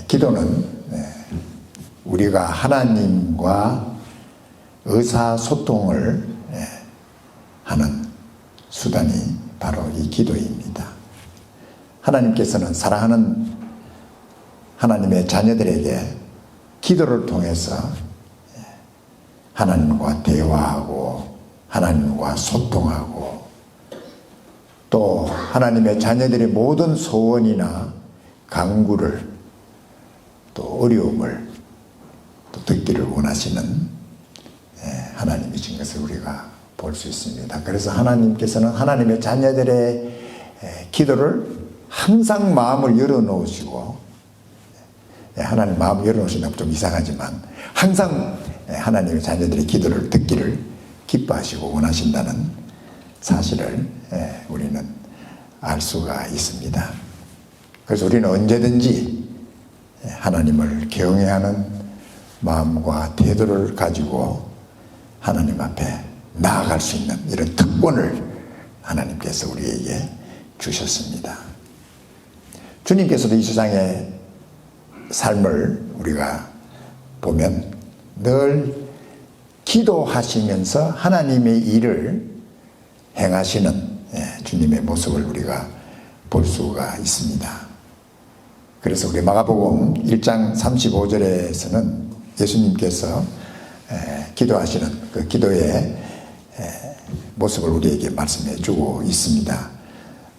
기도는 우리가 하나님과 의사소통을 하는 수단이 바로 이 기도입니다. 하나님께서는 사랑하는 하나님의 자녀들에게 기도를 통해서 하나님과 대화하고 하나님과 소통하고 또 하나님의 자녀들의 모든 소원이나 간구를 또 어려움을 또 듣기를 원하시는 하나님이신 것을 우리가 볼 수 있습니다. 그래서 하나님께서는 하나님의 자녀들의 기도를 항상 마음을 열어놓으시고, 하나님 마음을 열어놓으신다고 좀 이상하지만 항상 하나님의 자녀들의 기도를 듣기를 기뻐하시고 원하신다는 사실을 우리는 알 수가 있습니다. 그래서 우리는 언제든지 하나님을 경외하는 마음과 태도를 가지고 하나님 앞에 나아갈 수 있는 이런 특권을 하나님께서 우리에게 주셨습니다. 주님께서도 이 세상의 삶을 우리가 보면 늘 기도하시면서 하나님의 일을 행하시는 주님의 모습을 우리가 볼 수가 있습니다. 그래서 우리 마가복음 1장 35절에서는 예수님께서 기도하시는 그 기도의 모습을 우리에게 말씀해 주고 있습니다.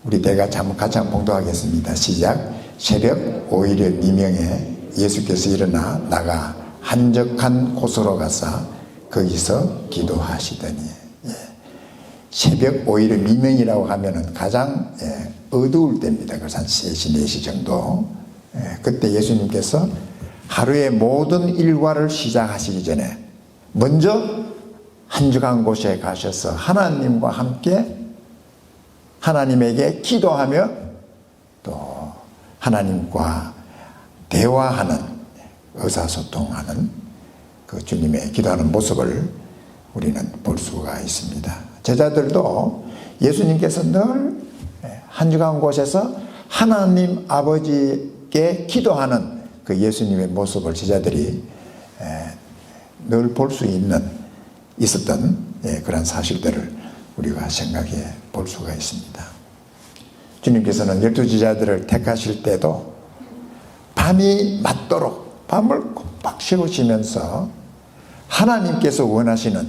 우리 같이 한번 봉독하겠습니다. 시작. 새벽 5일의 미명에 예수께서 일어나 나가 한적한 곳으로 가서 거기서 기도하시더니, 새벽 5일의 미명이라고 하면은 가장 어두울 때입니다. 그래서 한 3시, 4시 정도. 그때 예수님께서 하루의 모든 일과를 시작하시기 전에 먼저 한적한 곳에 가셔서 하나님과 함께 하나님에게 기도하며 또 하나님과 대화하는, 의사소통하는 그 주님의 기도하는 모습을 우리는 볼 수가 있습니다. 제자들도 예수님께서 늘 한적한 곳에서 하나님 아버지께 기도하는 그 예수님의 모습을 제자들이 늘 볼 수 있었던 그런 사실들을 우리가 생각해 볼 수가 있습니다. 주님께서는 12제자들을 택하실 때도 밤이 맞도록 밤을 꼭 세우시면서 하나님께서 원하시는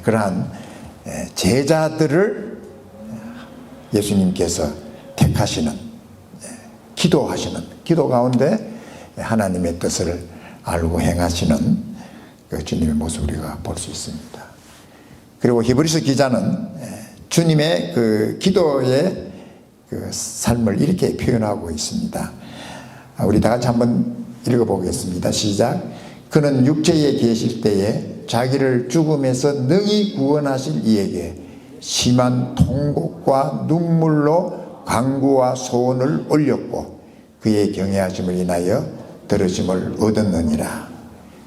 그러한 제자들을 예수님께서 택하시는, 기도하시는, 기도 가운데 하나님의 뜻을 알고 행하시는 그 주님의 모습을 우리가 볼 수 있습니다. 그리고 히브리서 기자는 주님의 그 기도의 그 삶을 이렇게 표현하고 있습니다. 우리 다 같이 한번 읽어보겠습니다. 시작. 그는 육체에 계실 때에 자기를 죽음에서 능히 구원하실 이에게 심한 통곡과 눈물로 간구와 소원을 올렸고 그의 경외하심을 인하여 들으심을 얻었느니라.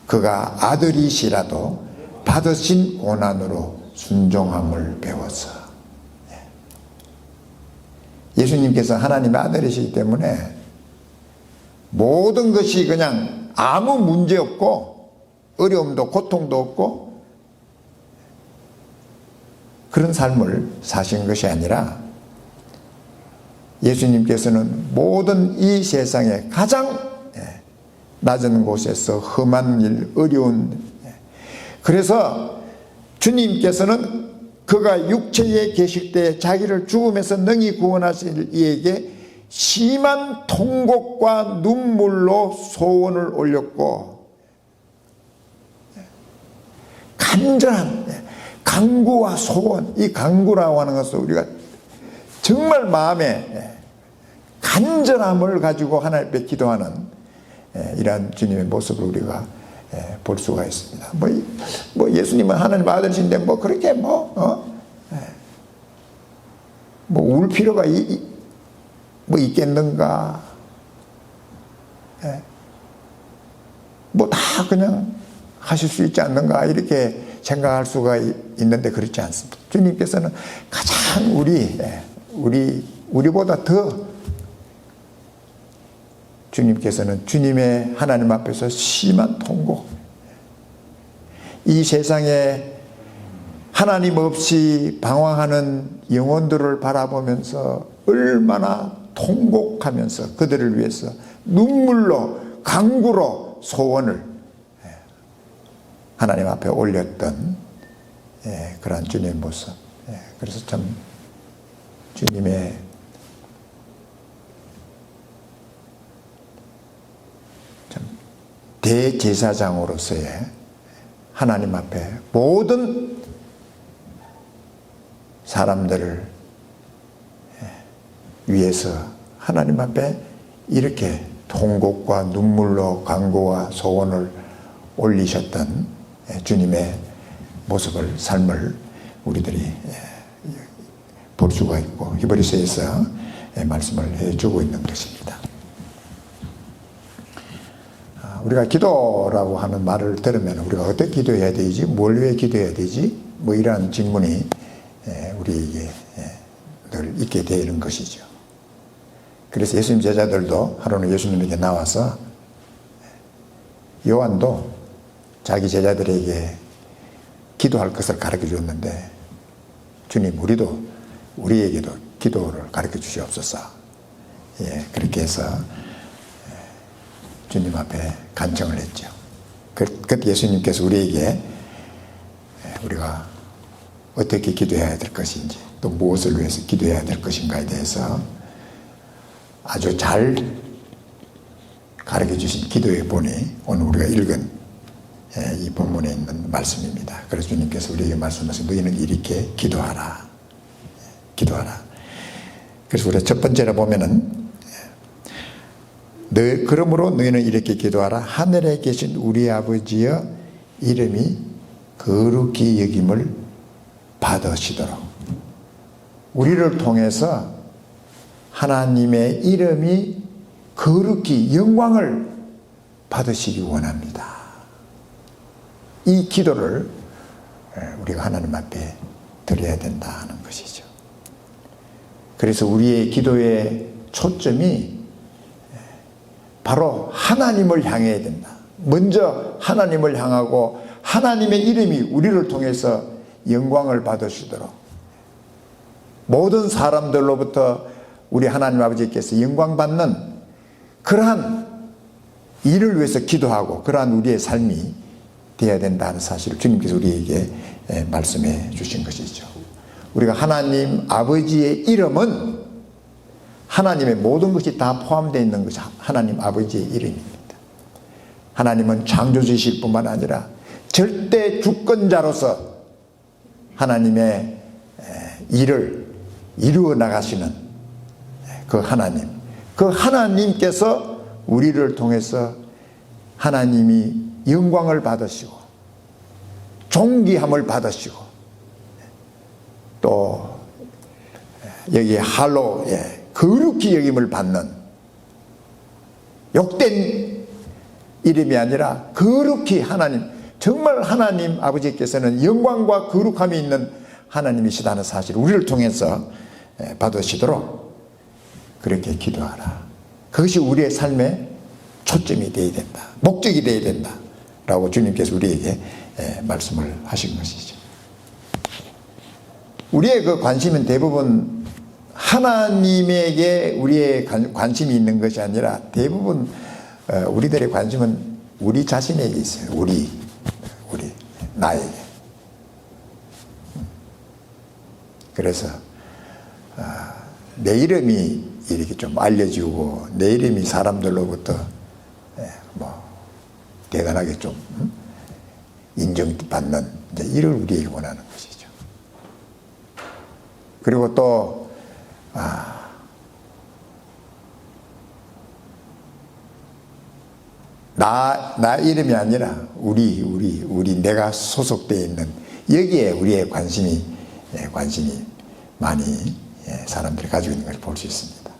그가 아들이시라도 받으신 고난으로 순종함을 배워서. 예수님께서 하나님의 아들이시기 때문에 모든 것이 그냥 아무 문제 없고 어려움도 고통도 없고 그런 삶을 사신 것이 아니라 예수님께서는 모든 이 세상에 가장 낮은 곳에서 험한 일, 어려운, 그래서 주님께서는 그가 육체에 계실 때 자기를 죽음에서 능히 구원하실 이에게 심한 통곡과 눈물로 소원을 올렸고 간절한 간구와 소원, 이 간구라고 하는 것은 우리가 정말 마음에 간절함을 가지고 하나님 앞에 기도하는 이러한 주님의 모습을 우리가 볼 수가 있습니다. 뭐 예수님은 하나님 아들이신데 뭐 그렇게 뭐 울 필요가 뭐 있겠는가? 뭐 다 그냥 하실 수 있지 않는가? 이렇게 생각할 수가 있는데 그렇지 않습니다. 주님께서는 가장 우리보다 더 주님께서는 주님의 하나님 앞에서 심한 통고, 이 세상에 하나님 없이 방황하는 영혼들을 바라보면서 얼마나 통곡하면서 그들을 위해서 눈물로 간구로 소원을 하나님 앞에 올렸던 그러한 주님의 모습. 그래서 참 주님의 참 대제사장으로서의 하나님 앞에 모든 사람들을 위해서 하나님 앞에 이렇게 통곡과 눈물로 간구와 소원을 올리셨던 주님의 모습을, 삶을 우리들이 볼 수가 있고 히브리서에서 말씀을 해주고 있는 것입니다. 우리가 기도라고 하는 말을 들으면 우리가 어떻게 기도해야 되지? 뭘 위해 기도해야 되지? 뭐 이러한 질문이 우리에게 늘 있게 되는 것이죠. 그래서 예수님 제자들도 하루는 예수님에게 나와서, 요한도 자기 제자들에게 기도할 것을 가르쳐 줬는데, 주님, 우리에게도 기도를 가르쳐 주시옵소서. 그렇게 해서 주님 앞에 간청을 했죠. 그때 예수님께서 우리에게 우리가 어떻게 기도해야 될 것인지, 또 무엇을 위해서 기도해야 될 것인가에 대해서 아주 잘 가르쳐 주신 기도의 본이 오늘 우리가 읽은 이 본문에 있는 말씀입니다. 그래서 주님께서 우리에게 말씀하신, 너희는 이렇게 기도하라. 기도하라. 그래서 우리가 첫 번째로 보면은, 그러므로 너희는 이렇게 기도하라. 하늘에 계신 우리 아버지여 이름이 거룩히 여김을 받으시도록. 우리를 통해서 하나님의 이름이 거룩히 영광을 받으시기 원합니다. 이 기도를 우리가 하나님 앞에 드려야 된다는 것이죠. 그래서 우리의 기도의 초점이 바로 하나님을 향해야 된다. 먼저 하나님을 향하고 하나님의 이름이 우리를 통해서 영광을 받으시도록, 모든 사람들로부터 우리 하나님 아버지께서 영광받는 그러한 일을 위해서 기도하고 그러한 우리의 삶이 되어야 된다는 사실을 주님께서 우리에게 말씀해 주신 것이죠. 우리가 하나님 아버지의 이름은 하나님의 모든 것이 다 포함되어 있는 것이 하나님 아버지의 이름입니다. 하나님은 창조주이실 뿐만 아니라 절대 주권자로서 하나님의 일을 이루어 나가시는 그 하나님께서 우리를 통해서 하나님이 영광을 받으시고 존귀함을 받으시고, 또 여기에 거룩히 여김을 받는, 욕된 이름이 아니라 거룩히 하나님, 정말 하나님 아버지께서는 영광과 거룩함이 있는 하나님이시다는 사실을 우리를 통해서 받으시도록 그렇게 기도하라. 그것이 우리의 삶의 초점이 되어야 된다, 목적이 되어야 된다 라고 주님께서 우리에게 말씀을 하신 것이죠. 우리의 그 관심은 대부분 하나님에게 우리의 관심이 있는 것이 아니라 대부분 우리들의 관심은 우리 자신에게 있어요. 우리 나에게. 그래서 내 이름이 이렇게 좀 알려지고 내 이름이 사람들로부터 대단하게 좀 인정받는 일을 우리에게 원하는 것이죠. 그리고 또 나 이름이 아니라 우리 내가 소속되어 있는 여기에 우리의 관심이 많이 사람들이 가지고 있는 것을 볼 수 있습니다.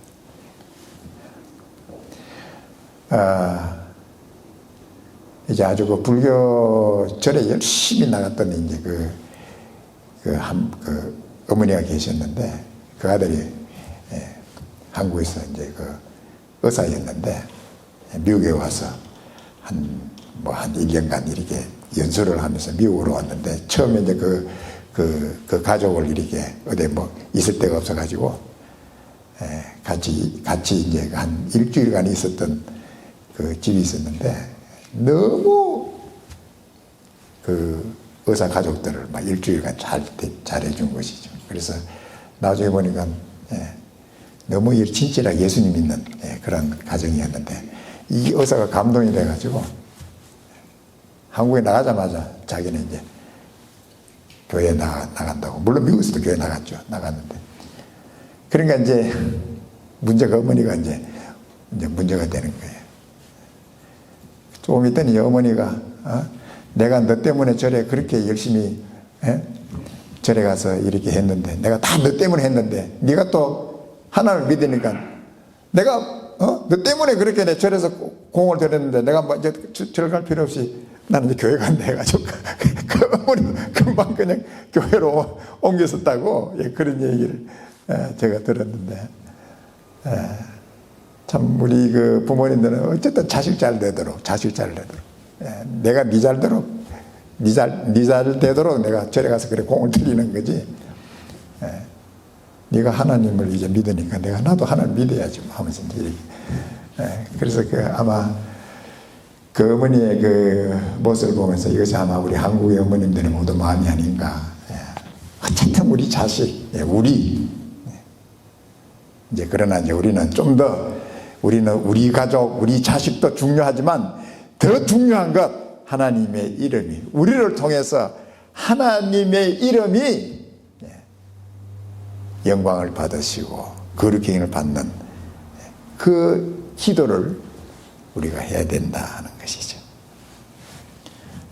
이제 아주 그 불교 절에 열심히 나갔던 이제 그 어머니가 계셨는데, 그 아들이 한국에서 이제 그 의사였는데, 미국에 와서 한 1년간 이렇게 연수를 하면서 미국으로 왔는데, 처음에 이제 그 가족을 이렇게 어디 뭐 있을 데가 없어가지고, 같이 이제 한 일주일간 있었던 그 집이 있었는데, 너무 그 의사 가족들을 막 일주일간 잘해준 것이죠. 그래서 나중에 보니까 너무 친절하게 예수님 믿는 그런 가정이었는데, 이 의사가 감동이 돼가지고 한국에 나가자마자 자기는 이제 교회에 나간다고. 물론 미국에서도 교회 나갔는데. 그러니까 이제 문제가, 어머니가 이제 문제가 되는 거예요. 조금 있더니 어머니가 내가 너 때문에 절에 그렇게 열심히 절에 가서 이렇게 했는데, 내가 다 너 때문에 했는데 네가 또 하나님을 믿으니까 내가 너 때문에 그렇게 내 절에서 공을 들였는데 내가 뭐 이제 절 갈 필요 없이 나는 이제 교회 간다 해가지고 그 어머니 금방 그냥 교회로 옮겼었다고, 그런 얘기를 제가 들었는데, 참 우리 그 부모님들은 어쨌든 자식 잘 되도록 내가 네 잘되도록 내가 절에 가서 그래 공을 들이는 거지. 네가 하나님을 이제 믿으니까 내가 나도 하나님 믿어야지 하면서 이제 그래서 아마 그 어머니의 그 모습을 보면서 이것이 아마 우리 한국의 어머님들의 모두 마음이 아닌가. 어쨌든 우리 자식, 이제 그러나 이제 우리는 좀 더, 우리 가족, 우리 자식도 중요하지만 더 중요한 것, 하나님의 이름이, 우리를 통해서 하나님의 이름이 영광을 받으시고 거룩행을 받는 그 기도를 우리가 해야 된다는 것이죠.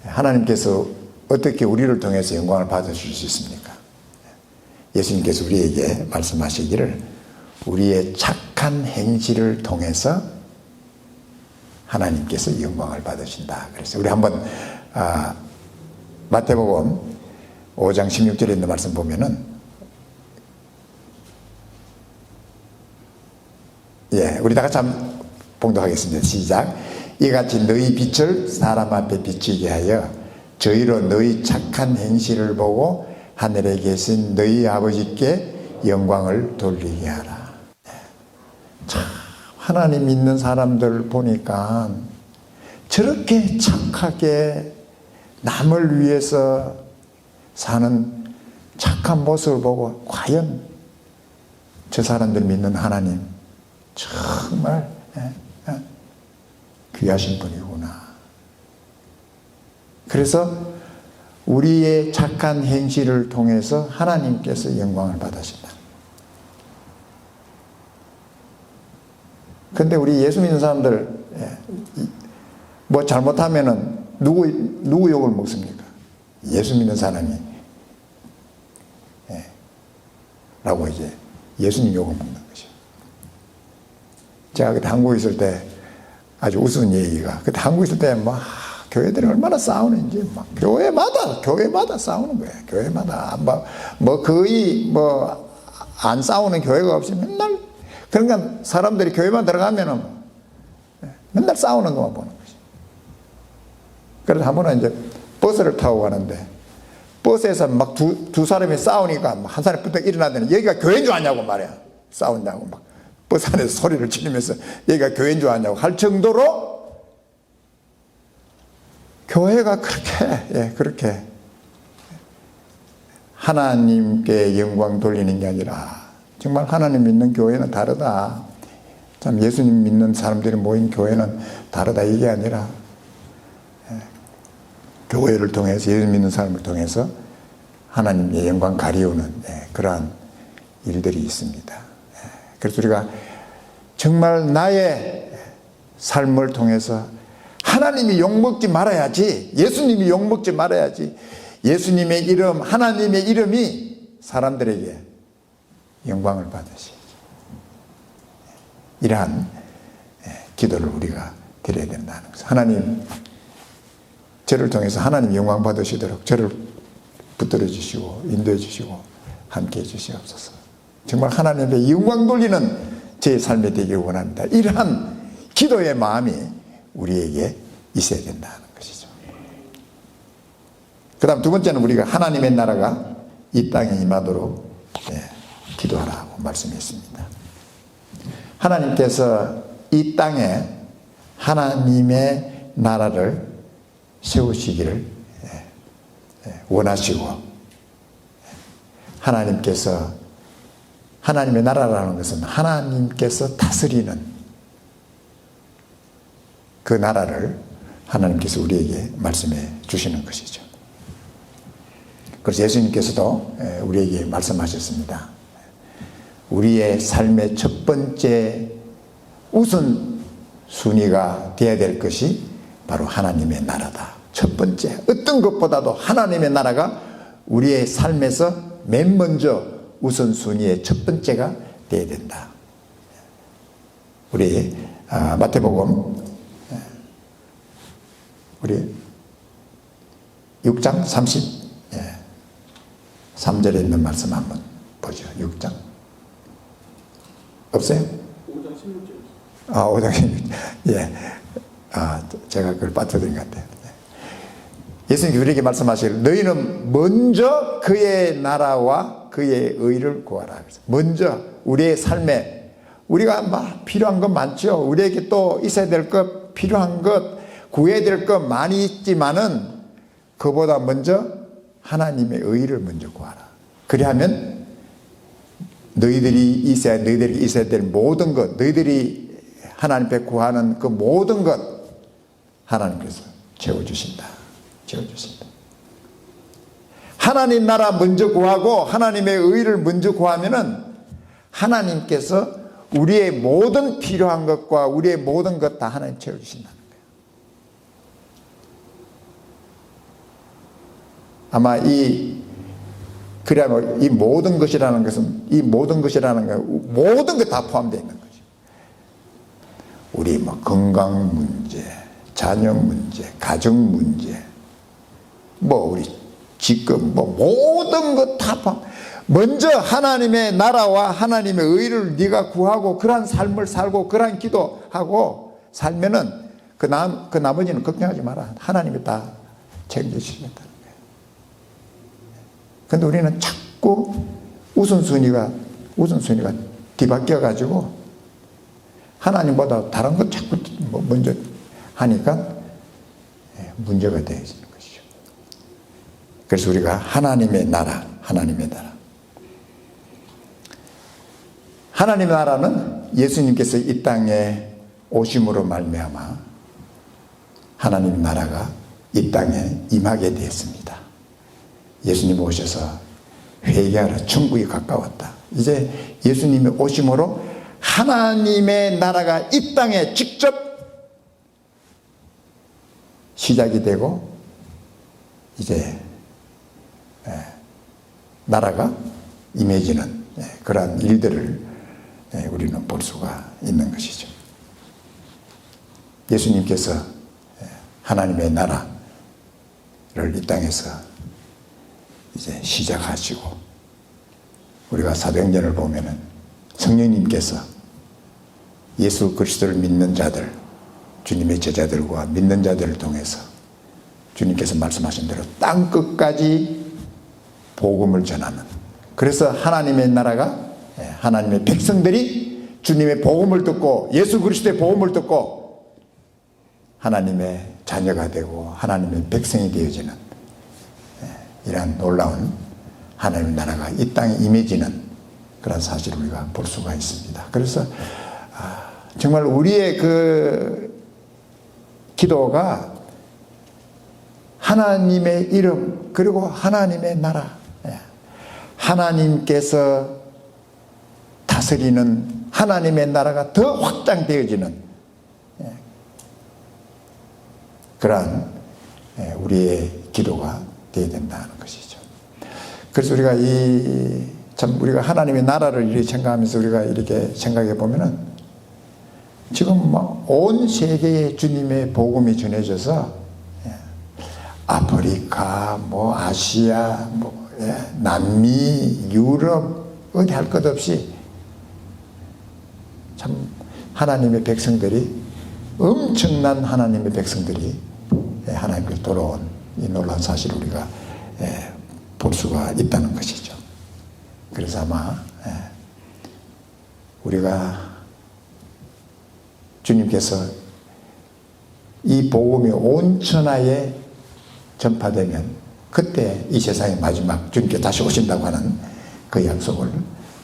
하나님께서 어떻게 우리를 통해서 영광을 받으실 수 있습니까? 예수님께서 우리에게 말씀하시기를 우리의 착한 행실을 통해서 하나님께서 영광을 받으신다. 그래서 우리 한번 마태복음 5장 16절에 있는 말씀 보면은, 우리 다 같이 한번 봉독하겠습니다. 시작. 이같이 너희 빛을 사람 앞에 비추게 하여 저희로 너희 착한 행실을 보고 하늘에 계신 너희 아버지께 영광을 돌리게 하라. 참 하나님 믿는 사람들 보니까 저렇게 착하게 남을 위해서 사는 착한 모습을 보고 과연 저 사람들 믿는 하나님 정말 귀하신 분이구나. 그래서 우리의 착한 행실을 통해서 하나님께서 영광을 받으신다. 그런데 우리 예수 믿는 사람들 뭐 잘못하면은 누구 욕을 먹습니까? 예수 믿는 사람이 라고 이제 예수님 욕을 먹는 것이죠. 제가 그때 한국에 있을 때 아주 우스운 얘기가, 그때 한국에 있을 때 막 교회들이 얼마나 싸우는지 막 교회마다 싸우는 거예요. 교회마다 뭐 거의 뭐 안 싸우는 교회가 없이 맨날, 그러니까 사람들이 교회만 들어가면은 맨날 싸우는 것만 보는 거지. 그래서 한 번은 이제 버스를 타고 가는데 버스에서 막 두 사람이 싸우니까 한 사람이 부쩍 일어나더니 여기가 교회인 줄 아냐고 말이야. 싸운다고 막 버스 안에서 소리를 지르면서 여기가 교회인 줄 아냐고 할 정도로 교회가 그렇게 하나님께 영광 돌리는 게 아니라 정말 하나님 믿는 교회는 다르다. 참 예수님 믿는 사람들이 모인 교회는 다르다. 이게 아니라 교회를 통해서, 예수 믿는 사람을 통해서 하나님의 영광 가리우는 그러한 일들이 있습니다. 그래서 우리가 정말 나의 삶을 통해서 하나님이 욕먹지 말아야지, 예수님이 욕먹지 말아야지, 예수님의 이름, 하나님의 이름이 사람들에게 영광을 받으시죠. 이러한 기도를 우리가 드려야 된다는 것을. 하나님, 저를 통해서 하나님 영광 받으시도록 저를 붙들어 주시고 인도해 주시고 함께 해 주시옵소서. 정말 하나님의 영광 돌리는 제 삶이 되길 원합니다. 이러한 기도의 마음이 우리에게 있어야 된다는 것이죠. 그 다음 두 번째는 우리가 하나님의 나라가 이 땅에 임하도록 기도하라고 말씀했습니다. 하나님께서 이 땅에 하나님의 나라를 세우시기를 원하시고, 하나님께서, 하나님의 나라라는 것은 하나님께서 다스리는 그 나라를 하나님께서 우리에게 말씀해 주시는 것이죠. 그래서 예수님께서도 우리에게 말씀하셨습니다. 우리의 삶의 첫 번째 우선순위가 되어야 될 것이 바로 하나님의 나라다. 첫 번째, 어떤 것보다도 하나님의 나라가 우리의 삶에서 맨 먼저 우선순위의 첫 번째가 되어야 된다. 우리 마태복음 우리 6장 33절에 있는 말씀 한번 보죠. 6장 없어요? 5장 16절. 5장 16절. 예. 제가 그걸 빠뜨린 것 같아요. 예수님께서 우리에게 말씀하시길, 너희는 먼저 그의 나라와 그의 의를 구하라. 먼저 우리의 삶에 우리가 막 필요한 것 많죠. 우리에게 또 있어야 될 것, 필요한 것, 구해야 될 것 많이 있지만은 그보다 먼저 하나님의 의를 먼저 구하라. 그리하면 너희들이 있어야 될 모든 것, 너희들이 하나님께 구하는 그 모든 것 하나님께서 채워주신다. 채워주신다. 하나님 나라 먼저 구하고 하나님의 의를 먼저 구하면은 하나님께서 우리의 모든 필요한 것과 우리의 모든 것 다 하나님 채워주신다는 거예요. 아마 그래야만 이 모든 것이라는 것은, 이 모든 것이라는 건 모든 것 다 포함되어 있는 거죠. 우리 뭐 건강 문제, 자녀 문제, 가정 문제, 뭐 우리 지금 뭐 모든 것 다 포함. 먼저 하나님의 나라와 하나님의 의를 네가 구하고 그러한 삶을 살고 그러한 기도하고 살면은 그 나머지는 걱정하지 마라. 하나님이 다 책임지시겠다는 거예요. 근데 우리는 자꾸 우선순위가 뒤바뀌어 가지고 하나님보다 다른 것 자꾸 먼저 하니까 문제가 되어지는 것이죠. 그래서 우리가 하나님의 나라, 하나님의 나라는 예수님께서 이 땅에 오심으로 말미암아 하나님의 나라가 이 땅에 임하게 되었습니다. 예수님 오셔서 회개하라, 천국이 가까웠다. 이제 예수님의 오심으로 하나님의 나라가 이 땅에 직접 시작이 되고 이제 나라가 임해지는 그러한 일들을 우리는 볼 수가 있는 것이죠. 예수님께서 하나님의 나라를 이 땅에서 이제 시작하시고, 우리가 사도행전을 보면은 성령님께서 예수 그리스도를 믿는 자들, 주님의 제자들과 믿는 자들을 통해서 주님께서 말씀하신 대로 땅 끝까지 복음을 전하는, 그래서 하나님의 나라가, 하나님의 백성들이 주님의 복음을 듣고 예수 그리스도의 복음을 듣고 하나님의 자녀가 되고 하나님의 백성이 되어지는 이러한 놀라운 하나님의 나라가 이 땅에 임해지는 그런 사실을 우리가 볼 수가 있습니다. 그래서 정말 우리의 그 기도가 하나님의 이름 그리고 하나님의 나라, 하나님께서 다스리는 하나님의 나라가 더 확장되어지는 그러한 우리의 기도가 되어야 된다는 것이죠. 그래서 우리가 우리가 하나님의 나라를 이렇게 생각하면서 우리가 이렇게 생각해 보면은 지금 뭐 온 세계에 주님의 복음이 전해져서 아프리카, 뭐 아시아, 뭐 남미, 유럽 어디 할 것 없이 참 하나님의 백성들이 엄청난 하나님의 백성들이 하나님께 돌아온 이 놀라운 사실을 우리가 볼 수가 있다는 것이죠. 그래서 아마 우리가 주님께서 이 복음이 온 천하에 전파되면 그때 이 세상의 마지막 주님께 다시 오신다고 하는 그 약속을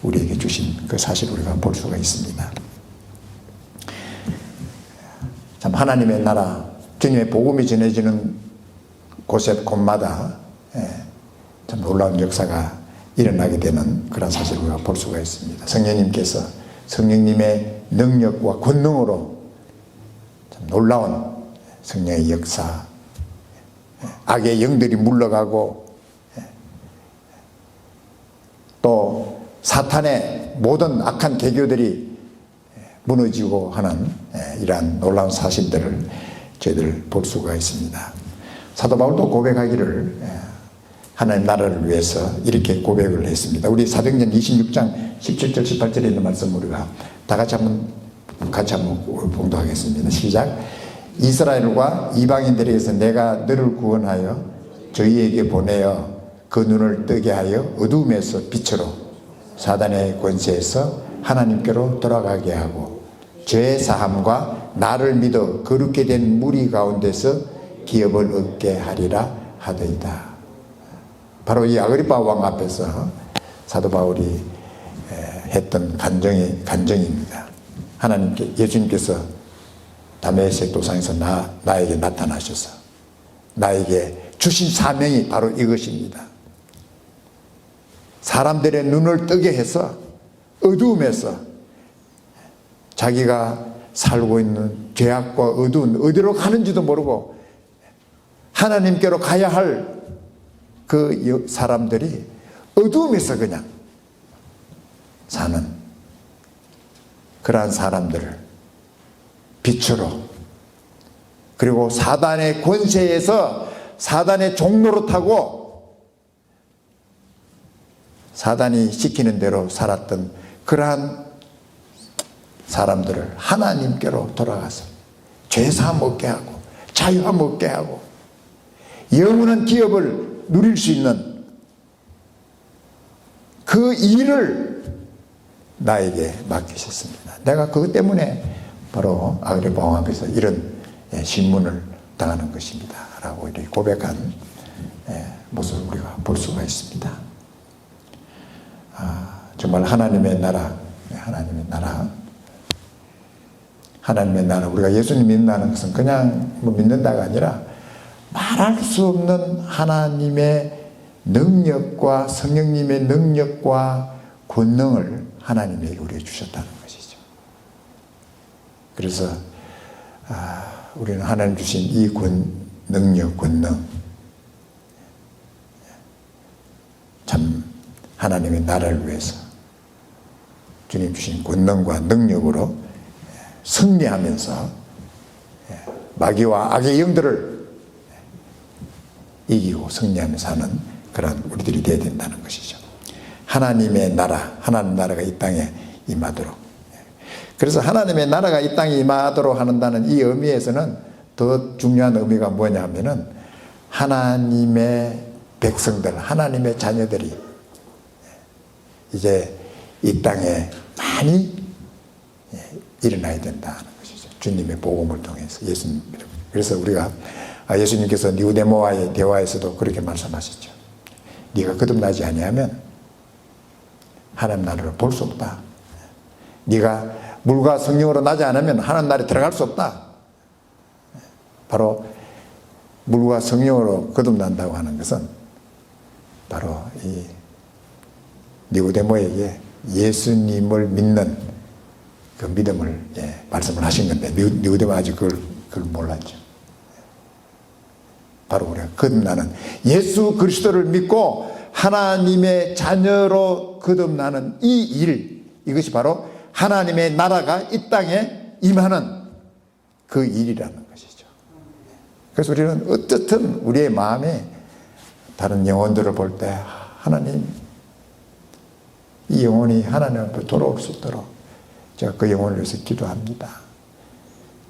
우리에게 주신 그 사실을 우리가 볼 수가 있습니다. 참 하나님의 나라, 주님의 복음이 전해지는 곳마다 참 놀라운 역사가 일어나게 되는 그런 사실을 우리가 볼 수가 있습니다. 성령님께서 성령님의 능력과 권능으로 참 놀라운 성령의 역사, 악의 영들이 물러가고 또 사탄의 모든 악한 계교들이 무너지고 하는 이러한 놀라운 사실들을 저희들 볼 수가 있습니다. 사도 바울도 고백하기를 하나님 나라를 위해서 이렇게 고백을 했습니다. 우리 사도행전 26장 17절 18절에 있는 말씀 우리가 다 같이 한번 봉독하겠습니다. 시작. 이스라엘과 이방인들에게서 내가 너를 구원하여 저희에게 보내어 그 눈을 뜨게 하여 어두움에서 빛으로 사단의 권세에서 하나님께로 돌아가게 하고 죄 사함과 나를 믿어 거룩게 된 무리 가운데서 기업을 얻게 하리라 하더이다. 바로 이 아그리파 왕 앞에서 사도 바울이 했던 간정입니다. 하나님께, 예수님께서 다메섹 도상에서 나에게 나타나셔서 나에게 주신 사명이 바로 이것입니다. 사람들의 눈을 뜨게 해서 어두움에서 자기가 살고 있는 죄악과 어두운 어디로 가는지도 모르고 하나님께로 가야 할 그 사람들이 어두움에서 그냥 사는 그러한 사람들을 빛으로, 그리고 사단의 권세에서 사단의 종로로 타고 사단이 시키는 대로 살았던 그러한 사람들을 하나님께로 돌아가서 죄사함 얻게 하고 자유함 얻게 하고 영원한 기업을 누릴 수 있는 그 일을 나에게 맡기셨습니다. 내가 그것 때문에 바로 아그리파 왕 앞에서 이런 신문을 당하는 것입니다 라고 이렇게 고백한 모습을 우리가 볼 수가 있습니다. 정말 하나님의 나라, 우리가 예수님 믿는다는 것은 그냥 믿는다가 아니라 말할 수 없는 하나님의 능력과 성령님의 능력과 권능을 하나님에게 우리에게 주셨다는 것이죠. 그래서 우리는 하나님 주신 이 능력, 권능, 참 하나님의 나라를 위해서 주님 주신 권능과 능력으로 승리하면서 마귀와 악의 영들을 이기고 승리하면서 사는 그런 우리들이 되어야 된다는 것이죠. 하나님의 나라, 하나님 나라가 이 땅에 임하도록. 그래서 하나님의 나라가 이 땅에 임하도록 한다는 이 의미에서는 더 중요한 의미가 뭐냐 하면은 하나님의 백성들, 하나님의 자녀들이 이제 이 땅에 많이 일어나야 된다는 것이죠. 주님의 복음을 통해서 예수님. 그래서 우리가 예수님께서 니고데모와의 대화에서도 그렇게 말씀하셨죠. 네가 거듭나지 아니하면 하나님 나라를 볼 수 없다. 네가 물과 성령으로 나지 않으면 하나님 나라에 들어갈 수 없다. 바로 물과 성령으로 거듭난다고 하는 것은 바로 이 니고데모에게 예수님을 믿는 그 믿음을 말씀을 하신 건데 니고데모 아직 그걸 몰랐죠. 바로 우리가 거듭나는 예수 그리스도를 믿고 하나님의 자녀로 거듭나는 이 일, 이것이 바로 하나님의 나라가 이 땅에 임하는 그 일이라는 것이죠. 그래서 우리는 어떻든 우리의 마음에 다른 영혼들을 볼 때 하나님, 이 영혼이 하나님 앞에 돌아올 수 있도록 제가 그 영혼을 위해서 기도합니다.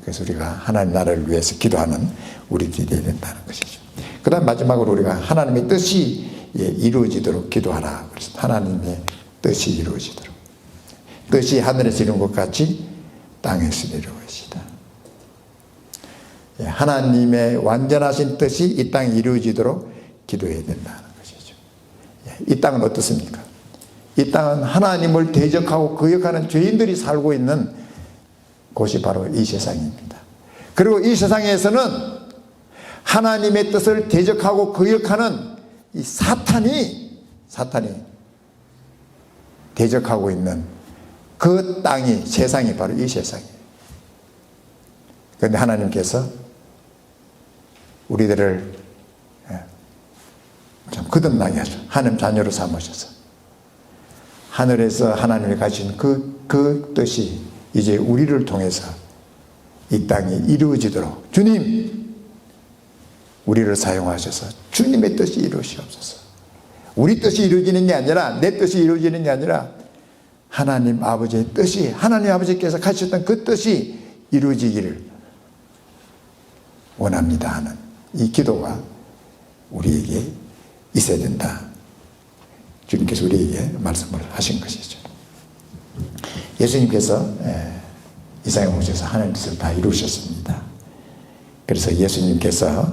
그래서 우리가 하나님 나라를 위해서 기도하는 우리들이 되어야 된다는 것이죠. 그 다음 마지막으로 우리가 하나님의 뜻이 이루어지도록 기도하라. 그래서 하나님의 뜻이 이루어지도록. 뜻이 하늘에서 이룬 것 같이 땅에서 이루어지다. 하나님의 완전하신 뜻이 이 땅에 이루어지도록 기도해야 된다는 것이죠. 이 땅은 어떻습니까? 이 땅은 하나님을 대적하고 거역하는 죄인들이 살고 있는 곳이 바로 이 세상입니다. 그리고 이 세상에서는 하나님의 뜻을 대적하고 거역하는 이 사탄이 대적하고 있는 그 땅이, 세상이 바로 이 세상이에요. 그런데 하나님께서 우리들을 참 거듭나게 하죠. 하나님 자녀로 삼으셔서 하늘에서 하나님이 가진 그 뜻이 이제 우리를 통해서 이 땅에 이루어지도록 주님, 우리를 사용하셔서 주님의 뜻이 이루어지옵소서. 우리 뜻이 이루어지는 게 아니라, 내 뜻이 이루어지는 게 아니라 하나님 아버지의 뜻이, 하나님 아버지께서 가지셨던 그 뜻이 이루어지기를 원합니다 하는 이 기도가 우리에게 있어야 된다. 주님께서 우리에게 말씀을 하신 것이죠. 예수님께서 이 세상에 오셔서 하나님 뜻을 다 이루셨습니다. 그래서 예수님께서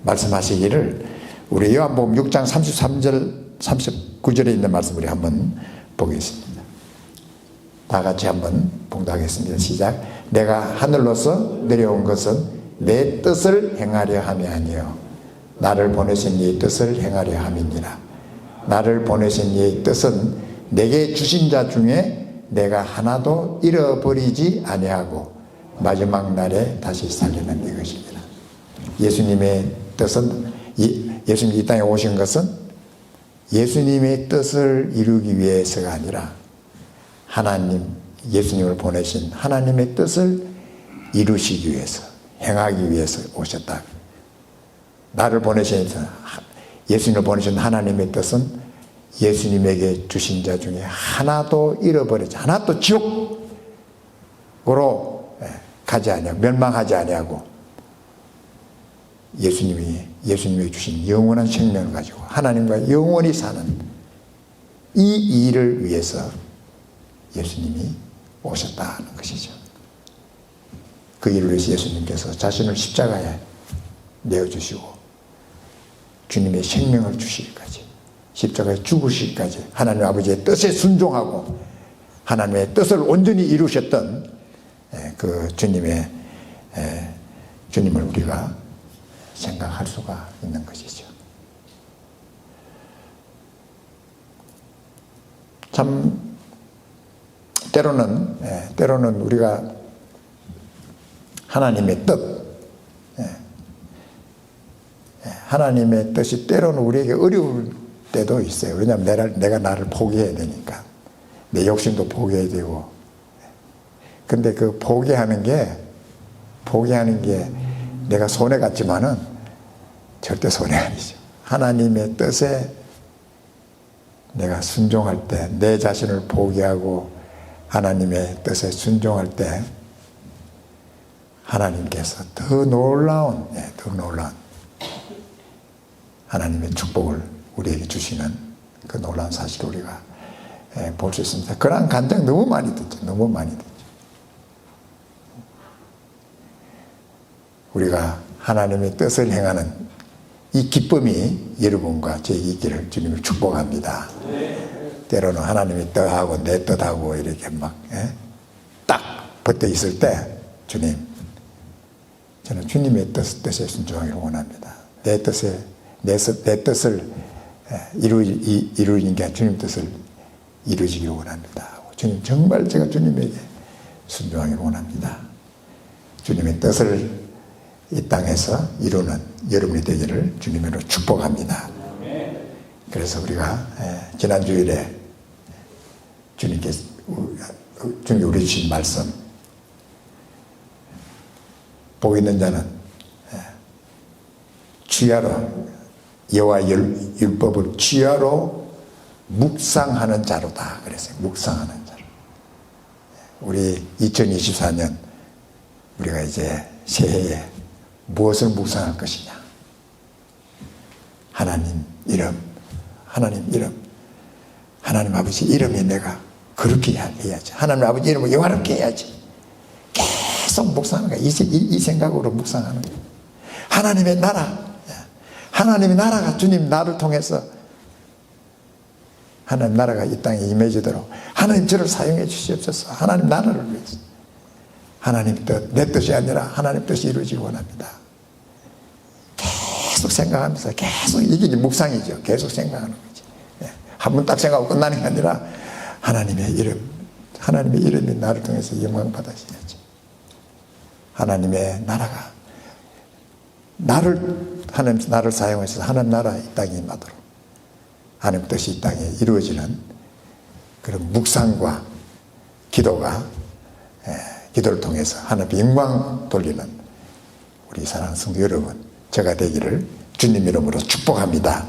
말씀하시기를 우리 요한복음 6장 33절 39절에 있는 말씀 우리 한번 보겠습니다. 다 같이 한번 봉독하겠습니다. 시작. 내가 하늘로서 내려온 것은 내 뜻을 행하려 함이 아니요 나를 보내신 이의 뜻을 행하려 함이니라. 나를 보내신 이의 뜻은 내게 주신 자 중에 내가 하나도 잃어버리지 아니하고 마지막 날에 다시 살리는 이것입니다. 예수님의 뜻은, 예수님이 이 땅에 오신 것은 예수님의 뜻을 이루기 위해서가 아니라 하나님, 예수님을 보내신 하나님의 뜻을 이루시기 위해서, 행하기 위해서 오셨다. 나를 보내신, 예수님을 보내신 하나님의 뜻은 예수님에게 주신 자 중에 하나도 잃어버리지, 하나도 지옥으로 가지 아니하고 멸망하지 아니하고 예수님이 주신 영원한 생명을 가지고 하나님과 영원히 사는 이 일을 위해서 예수님이 오셨다는 것이죠. 그 일을 위해서 예수님께서 자신을 십자가에 내어주시고 주님의 생명을 주시기까지, 십자가에 죽으시기까지 하나님 아버지의 뜻에 순종하고 하나님의 뜻을 온전히 이루셨던 그 주님을 우리가 생각할 수가 있는 것이죠. 참 때로는 우리가 하나님의 뜻이 때로는 우리에게 어려울 때도 있어요. 왜냐하면 내가 나를 포기해야 되니까, 내 욕심도 포기해야 되고. 근데 그 포기하는 게 내가 손해 같지만은 절대 손해 아니죠. 하나님의 뜻에 내가 순종할 때, 내 자신을 포기하고 하나님의 뜻에 순종할 때 하나님께서 더 놀라운 하나님의 축복을 우리에게 주시는 그 놀라운 사실을 우리가 볼 수 있습니다. 그런 간증 너무 많이 듣죠. 우리가 하나님의 뜻을 행하는 이 기쁨이 여러분과 저에게 있기를 주님을 축복합니다. 때로는 하나님의 뜻하고 내 뜻하고 이렇게 딱 붙어 있을 때, 주님, 저는 주님의 뜻에 순종하기를 원합니다. 내 뜻을 이루는 게 주님 뜻을 이루어지기를 원합니다. 주님, 정말 제가 주님에게 순종하기를 원합니다. 주님의 뜻을 이 땅에서 이루는 여러분이 되기를 주님으로 축복합니다. 그래서 우리가 지난 주일에 주님께서 우리 주신 말씀, 복 있는 자는 취하로, 여호와 율법을 취하로 묵상하는 자로다 그랬어요. 묵상하는 자로. 우리 2024년 우리가 이제 새해에 무엇을 묵상할 것이냐. 하나님 이름, 하나님 이름, 하나님 아버지 이름이 내가 그렇게 해야지. 하나님 아버지 이름을 영화롭게 해야지. 계속 묵상하는 거야. 이 생각으로 묵상하는 거야. 하나님의 나라, 하나님의 나라가 주님 나를 통해서 하나님 나라가 이 땅에 임해지도록 하나님 저를 사용해 주시옵소서. 하나님 나라를 위해서. 하나님 뜻, 내 뜻이 아니라 하나님 뜻이 이루어지기 원합니다. 계속 생각하면서 계속 이게 묵상이죠. 계속 생각하는 거지. 한 번 딱 생각하고 끝나는 게 아니라 하나님의 이름, 하나님의 이름이 나를 통해서 영광 받으셔야지. 하나님의 나라가 하나님 나를 사용해서 하나님 나라 이 땅에 임하도록 하나님 뜻이 이 땅에 이루어지는 그런 묵상과 기도가 기도를 통해서 하나님의 영광 돌리는 우리 사랑하는 성도 여러분, 제가 되기를 주님 이름으로 축복합니다.